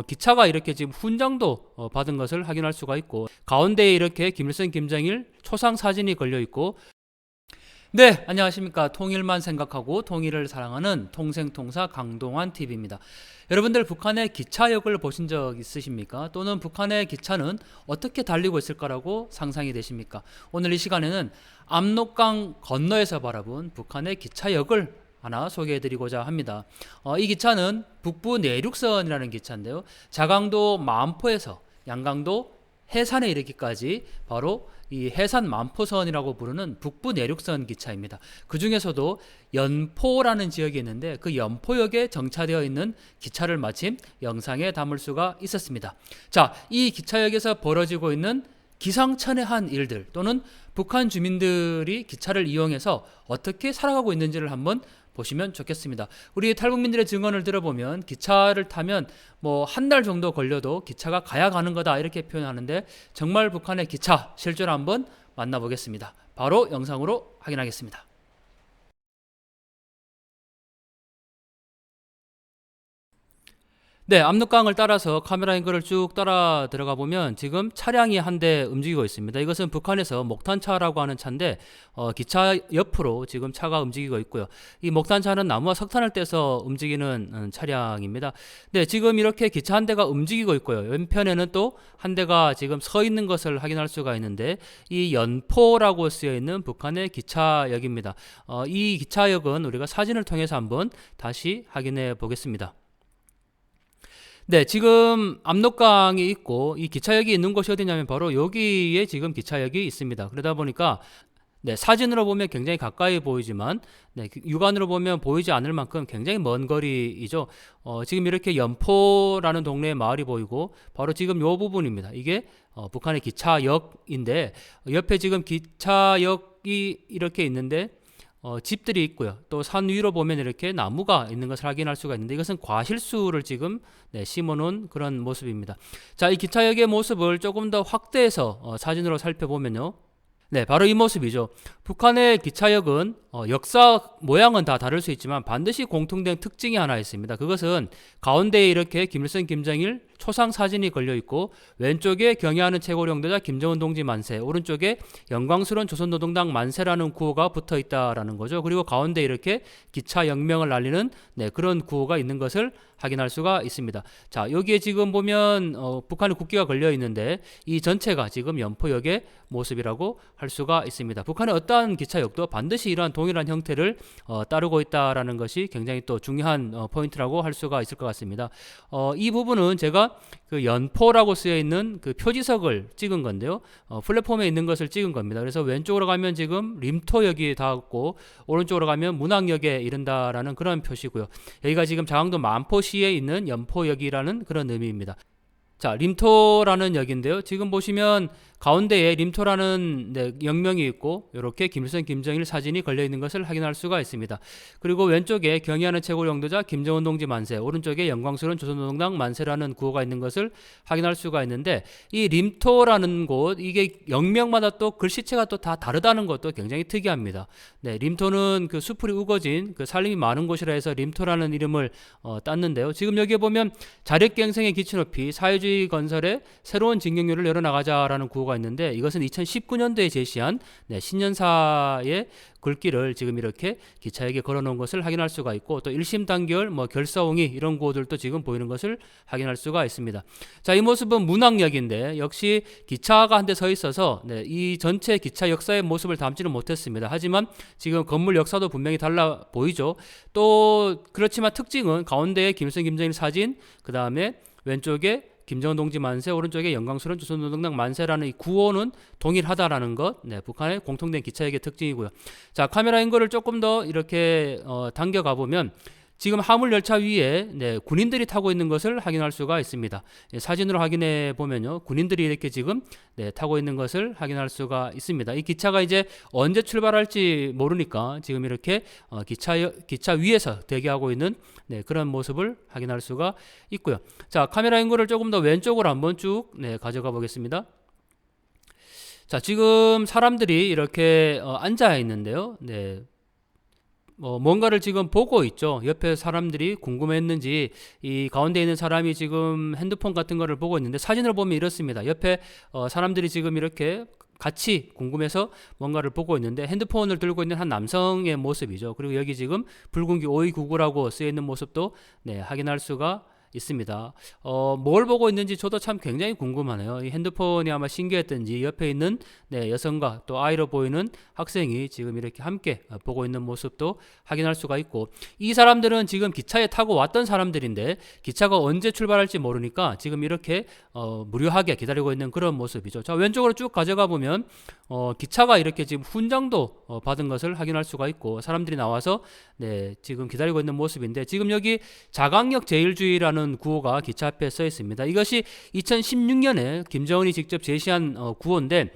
기차가 이렇게 지금 훈장도 받은 것을 확인할 수가 있고, 가운데에 이렇게 김일성, 김정일 초상 사진이 걸려 있고. 네, 안녕하십니까. 통일만 생각하고 통일을 사랑하는 통생통사 강동환 TV입니다. 여러분들 북한의 기차역을 보신 적 있으십니까? 또는 북한의 기차는 어떻게 달리고 있을까라고 상상이 되십니까? 오늘 이 시간에는 압록강 건너에서 바라본 북한의 기차역을 하나 소개해 드리고자 합니다. 이 기차는 북부 내륙선이라는 기차인데요. 자강도 만포에서 양강도 해산에 이르기까지 바로 이 해산 만포선이라고 부르는 북부 내륙선 기차입니다. 그 중에서도 연포라는 지역이 있는데 그 연포역에 정차되어 있는 기차를 마침 영상에 담을 수가 있었습니다. 자, 이 기차역에서 벌어지고 있는 기상천외한 일들, 또는 북한 주민들이 기차를 이용해서 어떻게 살아가고 있는지를 한번 보시면 좋겠습니다. 우리 탈북민들의 증언을 들어보면 기차를 타면 뭐 한 달 정도 걸려도 기차가 가야 가는 거다, 이렇게 표현하는데, 정말 북한의 기차 실제로 한번 만나보겠습니다. 바로 영상으로 확인하겠습니다. 네, 압록강을 따라서 카메라 앵글을 쭉 따라 들어가 보면 지금 차량이 한 대 움직이고 있습니다. 이것은 북한에서 목탄차라고 하는 차인데, 기차 옆으로 지금 차가 움직이고 있고요. 이 목탄차는 나무와 석탄을 떼서 움직이는 차량입니다. 네, 지금 이렇게 기차 한 대가 움직이고 있고요. 왼편에는 또 한 대가 지금 서 있는 것을 확인할 수가 있는데, 이 연포라고 쓰여 있는 북한의 기차역입니다. 이 기차역은 우리가 사진을 통해서 한번 다시 확인해 보겠습니다. 네, 지금 압록강이 있고 이 기차역이 있는 곳이 어디냐면 바로 여기에 지금 기차역이 있습니다. 그러다 보니까 네, 사진으로 보면 굉장히 가까이 보이지만, 네, 육안으로 보면 보이지 않을 만큼 굉장히 먼 거리이죠. 지금 이렇게 연포라는 동네에 마을이 보이고 바로 지금 요 부분입니다. 이게 북한의 기차역인데, 옆에 지금 기차역이 이렇게 있는데 집들이 있고요. 또 산 위로 보면 이렇게 나무가 있는 것을 확인할 수가 있는데, 이것은 과실수를 지금 심어놓은 그런 모습입니다. 자, 이 기차역의 모습을 조금 더 확대해서 사진으로 살펴보면요. 네, 바로 이 모습이죠. 북한의 기차역은 역사 모양은 다 다를 수 있지만 반드시 공통된 특징이 하나 있습니다. 그것은 가운데에 이렇게 김일성, 김정일 초상 사진이 걸려 있고, 왼쪽에 경애하는 최고領導자 김정은 동지 만세, 오른쪽에 영광스러운 조선노동당 만세라는 구호가 붙어 있다라는 거죠. 그리고 가운데 이렇게 기차 역명을 날리는 그런 구호가 있는 것을 확인할 수가 있습니다. 자, 여기에 지금 보면 북한의 국기가 걸려 있는데, 이 전체가 지금 연포역의 모습이라고 할 수가 있습니다. 북한의 어떠한 기차역도 반드시 이러한 동일한 형태를 따르고 있다라는 것이 굉장히 또 중요한 포인트라고 할 수가 있을 것 같습니다. 이 부분은 제가 그 연포라고 쓰여 있는 그 표지석을 찍은 건데요. 플랫폼에 있는 것을 찍은 겁니다. 그래서 왼쪽으로 가면 지금 림토역이 닿았고, 오른쪽으로 가면 문학역에 이른다라는 그런 표시고요. 여기가 지금 자강도 만포시에 있는 연포역이라는 그런 의미입니다. 자, 림토라는 역인데요. 지금 보시면 가운데에 림토라는 역명이 있고, 이렇게 김일성, 김정일 사진이 걸려 있는 것을 확인할 수가 있습니다. 그리고 왼쪽에 경의하는 최고領導자 김정은 동지 만세, 오른쪽에 영광스러운 조선노동당 만세라는 구호가 있는 것을 확인할 수가 있는데, 이 림토라는 곳, 이게 역명마다 또 글씨체가 또 다 다르다는 것도 굉장히 특이합니다. 네, 림토는 그 수풀이 우거진 그 산림이 많은 곳이라 해서 림토라는 이름을 땄는데요. 지금 여기에 보면 자력갱생의 기초높이, 사회주의 건설에 새로운 진경로를 열어나가자라는 구호가 있는데, 이것은 2019년도에 제시한 신년사의 글귀를 지금 이렇게 기차역에 걸어놓은 것을 확인할 수가 있고, 또 일심 단결, 결사옹이, 이런 구호들도 지금 보이는 것을 확인할 수가 있습니다. 자, 이 모습은 문학역인데 역시 기차가 한 대 서 있어서 이 전체 기차 역사의 모습을 담지는 못했습니다. 하지만 지금 건물 역사도 분명히 달라 보이죠. 또 그렇지만 특징은 가운데에 김일성, 김정일 사진, 그 다음에 왼쪽에 김정은 동지 만세, 오른쪽에 영광스러운 조선노동당 만세라는 이 구호는 동일하다라는 것, 북한의 공통된 기차역의 특징이고요. 자, 카메라 앵글을 조금 더 이렇게 당겨 가보면 지금 화물 열차 위에 군인들이 타고 있는 것을 확인할 수가 있습니다. 사진으로 확인해 보면요, 군인들이 이렇게 지금 타고 있는 것을 확인할 수가 있습니다. 이 기차가 이제 언제 출발할지 모르니까 지금 이렇게 기차 위에서 대기하고 있는 그런 모습을 확인할 수가 있고요. 자, 카메라 앵글을 조금 더 왼쪽으로 한번 쭉 가져가 보겠습니다. 자, 지금 사람들이 이렇게 앉아 있는데요. 뭔가를 지금 보고 있죠. 옆에 사람들이 궁금했는지 이 가운데 있는 사람이 지금 핸드폰 같은 거를 보고 있는데 사진을 보면 이렇습니다. 옆에 사람들이 지금 이렇게 같이 궁금해서 뭔가를 보고 있는데 핸드폰을 들고 있는 한 남성의 모습이죠. 그리고 여기 지금 붉은기 5299라고 쓰여 있는 모습도 네, 확인할 수가 있습니다. 뭘 보고 있는지 저도 참 굉장히 궁금하네요. 이 핸드폰이 아마 신기했던지 옆에 있는 네, 여성과 또 아이로 보이는 학생이 지금 이렇게 함께 보고 있는 모습도 확인할 수가 있고 이 사람들은 지금 기차에 타고 왔던 사람들인데 기차가 언제 출발할지 모르니까 지금 이렇게 무료하게 기다리고 있는 그런 모습이죠. 자, 왼쪽으로 쭉 가져가 보면 기차가 이렇게 지금 훈장도 받은 것을 확인할 수가 있고 사람들이 나와서 네, 지금 기다리고 있는 모습인데 지금 여기 자강력 제일주의라는 구호가 기차 앞에 써 있습니다. 이것이 2016년에 김정은이 직접 제시한 구호인데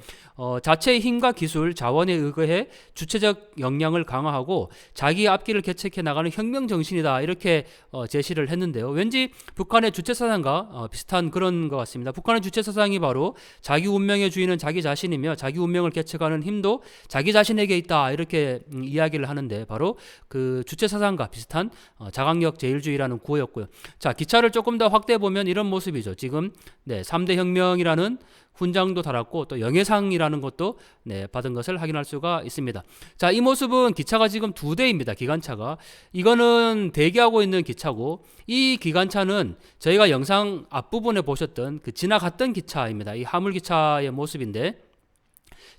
자체의 힘과 기술, 자원에 의거해 주체적 역량을 강화하고 자기 앞길을 개척해 나가는 혁명 정신이다 이렇게 제시를 했는데요. 왠지 북한의 주체 사상과 비슷한 그런 것 같습니다. 북한의 주체 사상이 바로 자기 운명의 주인은 자기 자신이며 자기 운명을 개척하는 힘도 자기 자신에게 있다 이렇게 이야기를 하는데 바로 그 주체 사상과 비슷한 자강력 제일주의라는 구호였고요. 자, 기차를 조금 더 확대해 보면 이런 모습이죠. 지금 네, 3대 혁명이라는 훈장도 달았고 또 영예상이라는 것도 네, 받은 것을 확인할 수가 있습니다. 자, 이 모습은 기차가 지금 2대입니다. 기관차가. 이거는 대기하고 있는 기차고 이 기관차는 저희가 영상 앞부분에 보셨던 그 지나갔던 기차입니다. 이 화물기차의 모습인데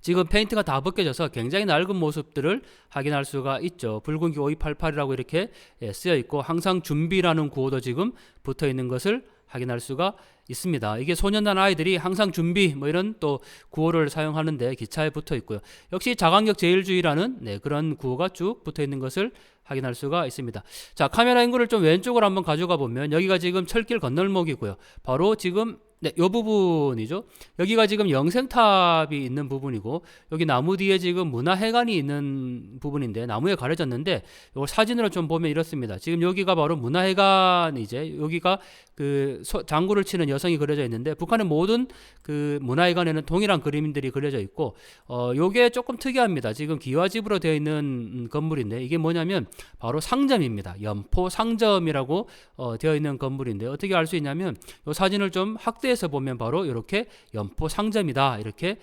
지금 페인트가 다 벗겨져서 굉장히 낡은 모습들을 확인할 수가 있죠. 붉은기 5288이라고 이렇게 쓰여 있고 항상 준비라는 구호도 지금 붙어 있는 것을 확인할 수가 있습니다. 이게 소년단 아이들이 항상 준비 뭐 이런 또 구호를 사용하는데 기차에 붙어 있고요. 역시 자강력 제일주의라는 네, 그런 구호가 쭉 붙어 있는 것을 확인할 수가 있습니다. 자, 카메라 앵글을 좀 왼쪽으로 한번 가져가 보면 여기가 지금 철길 건널목이고요. 바로 지금 네, 이 부분이죠. 여기가 지금 영생탑이 있는 부분이고 여기 나무 뒤에 지금 문화회관이 있는 부분인데 나무에 가려졌는데 이걸 사진으로 좀 보면 이렇습니다. 지금 여기가 바로 문화회관이제 여기가 그 장구를 치는 여성이 그려져 있는데 북한의 모든 그 문화회관에는 동일한 그림들이 그려져 있고 요게 조금 특이합니다. 지금 기와집으로 되어 있는 건물인데 이게 뭐냐면 바로 상점입니다. 연포 상점이라고 되어 있는 건물인데 어떻게 알 수 있냐면 이 사진을 좀 확대해서 보면 바로 이렇게 연포 상점이다 이렇게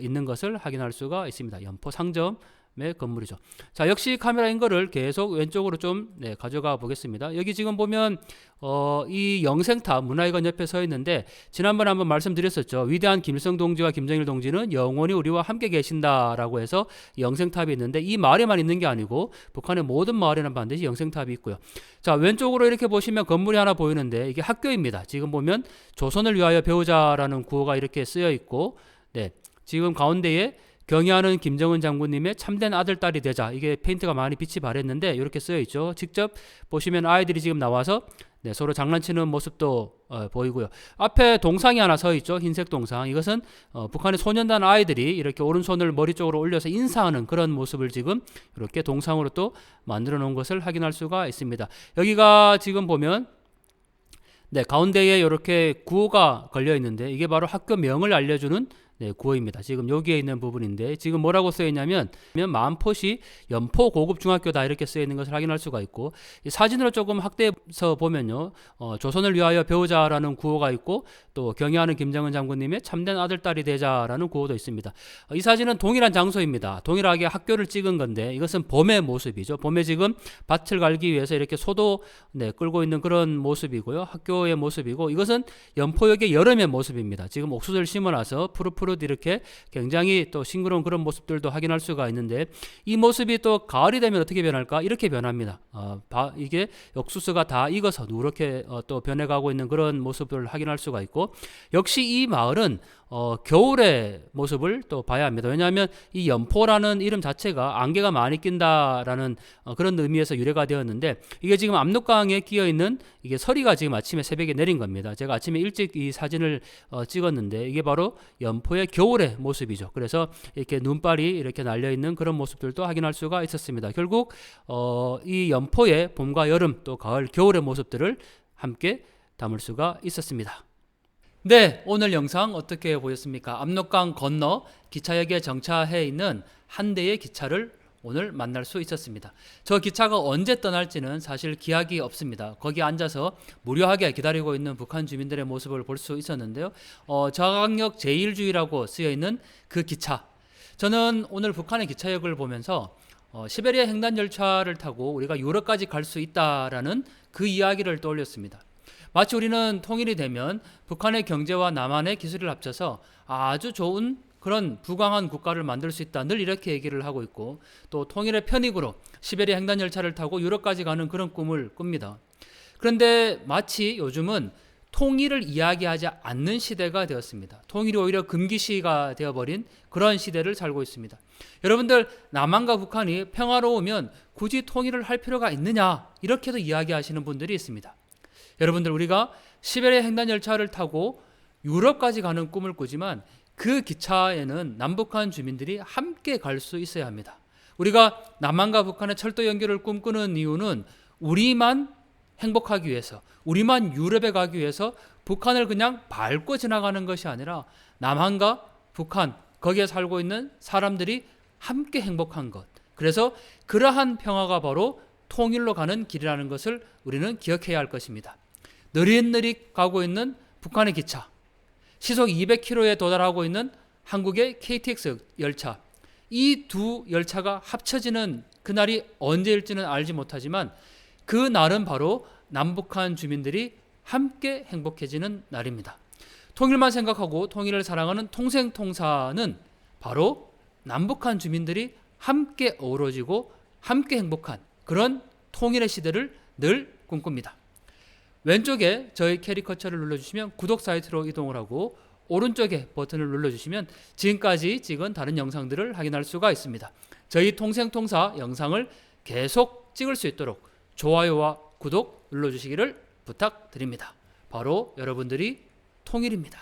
있는 것을 확인할 수가 있습니다. 연포 상점의 건물이죠. 자, 역시 카메라 앵글을 계속 왼쪽으로 좀 네, 가져가 보겠습니다. 여기 지금 보면 이 영생탑 문화회관 옆에 서 있는데 지난번에 한번 말씀드렸었죠. 위대한 김일성 동지와 김정일 동지는 영원히 우리와 함께 계신다라고 해서 영생탑이 있는데 이 마을에만 있는 게 아니고 북한의 모든 마을에는 반드시 영생탑이 있고요. 자, 왼쪽으로 이렇게 보시면 건물이 하나 보이는데 이게 학교입니다. 지금 보면 조선을 위하여 배우자라는 구호가 이렇게 쓰여 있고 네, 지금 가운데에 경의하는 김정은 장군님의 참된 아들, 딸이 되자. 이게 페인트가 많이 빛이 바랬는데 이렇게 쓰여 있죠. 직접 보시면 아이들이 지금 나와서 네, 서로 장난치는 모습도 보이고요. 앞에 동상이 하나 서 있죠. 흰색 동상. 이것은 북한의 소년단 아이들이 이렇게 오른손을 머리 쪽으로 올려서 인사하는 그런 모습을 지금 이렇게 동상으로 또 만들어 놓은 것을 확인할 수가 있습니다. 여기가 지금 보면 네, 가운데에 이렇게 구호가 걸려 있는데 이게 바로 학교 명을 알려주는 네, 구호입니다. 지금 여기에 있는 부분인데 지금 뭐라고 쓰여 있냐면 마음포시 연포 고급 중학교다 이렇게 쓰여 있는 것을 확인할 수가 있고 이 사진으로 조금 확대해서 보면요. 조선을 위하여 배우자라는 구호가 있고 또 경의하는 김정은 장군님의 참된 아들, 딸이 되자라는 구호도 있습니다. 이 사진은 동일한 장소입니다. 동일하게 학교를 찍은 건데 이것은 봄의 모습이죠. 봄에 지금 밭을 갈기 위해서 이렇게 소도 네, 끌고 있는 그런 모습이고요. 학교의 모습이고 이것은 연포역의 여름의 모습입니다. 지금 옥수수를 심어놔서 푸릇푸릇 이렇게 굉장히 또 싱그러운 그런 모습들도 확인할 수가 있는데 이 모습이 또 가을이 되면 어떻게 변할까? 이렇게 변합니다. 이게 옥수수가 다 익어서 누렇게 또 변해가고 있는 그런 모습을 확인할 수가 있고 역시 이 마을은 겨울의 모습을 또 봐야 합니다. 왜냐하면 이 연포라는 이름 자체가 안개가 많이 낀다라는 그런 의미에서 유래가 되었는데 이게 지금 압록강에 끼어 있는 이게 서리가 지금 아침에 새벽에 내린 겁니다. 제가 아침에 일찍 이 사진을 찍었는데 이게 바로 연포의 겨울의 모습이죠. 그래서 이렇게 눈발이 이렇게 날려 있는 그런 모습들도 확인할 수가 있었습니다. 결국 이 연포의 봄과 여름 또 가을, 겨울의 모습들을 함께 담을 수가 있었습니다. 네, 오늘 영상 어떻게 보셨습니까? 압록강 건너 기차역에 정차해 있는 한 대의 기차를 오늘 만날 수 있었습니다. 저 기차가 언제 떠날지는 사실 기약이 없습니다. 거기 앉아서 무료하게 기다리고 있는 북한 주민들의 모습을 볼 수 있었는데요. 저강력 제1주의라고 쓰여 있는 그 기차. 저는 오늘 북한의 기차역을 보면서 시베리아 횡단 열차를 타고 우리가 유럽까지 갈 수 있다라는 그 이야기를 떠올렸습니다. 마치 우리는 통일이 되면 북한의 경제와 남한의 기술을 합쳐서 아주 좋은 그런 부강한 국가를 만들 수 있다. 늘 이렇게 얘기를 하고 있고 또 통일의 편익으로 시베리아 횡단 열차를 타고 유럽까지 가는 그런 꿈을 꿉니다. 그런데 마치 요즘은 통일을 이야기하지 않는 시대가 되었습니다. 통일이 오히려 금기시가 되어버린 그런 시대를 살고 있습니다. 여러분들, 남한과 북한이 평화로우면 굳이 통일을 할 필요가 있느냐, 이렇게도 이야기하시는 분들이 있습니다. 여러분들, 우리가 시베리아 횡단 열차를 타고 유럽까지 가는 꿈을 꾸지만 그 기차에는 남북한 주민들이 함께 갈 수 있어야 합니다. 우리가 남한과 북한의 철도 연결을 꿈꾸는 이유는 우리만 행복하기 위해서, 우리만 유럽에 가기 위해서 북한을 그냥 밟고 지나가는 것이 아니라 남한과 북한, 거기에 살고 있는 사람들이 함께 행복한 것. 그래서 그러한 평화가 바로 통일로 가는 길이라는 것을 우리는 기억해야 할 것입니다. 느릿느릿 가고 있는 북한의 기차, 시속 200km에 도달하고 있는 한국의 KTX 열차, 이 두 열차가 합쳐지는 그날이 언제일지는 알지 못하지만 그 날은 바로 남북한 주민들이 함께 행복해지는 날입니다. 통일만 생각하고 통일을 사랑하는 통생통사는 바로 남북한 주민들이 함께 어우러지고 함께 행복한 그런 통일의 시대를 늘 꿈꿉니다. 왼쪽에 저희 캐리커처를 눌러주시면 구독 사이트로 이동을 하고 오른쪽에 버튼을 눌러주시면 지금까지 찍은 다른 영상들을 확인할 수가 있습니다. 저희 통생통사 영상을 계속 찍을 수 있도록 좋아요와 구독 눌러주시기를 부탁드립니다. 바로 여러분들이 통일입니다.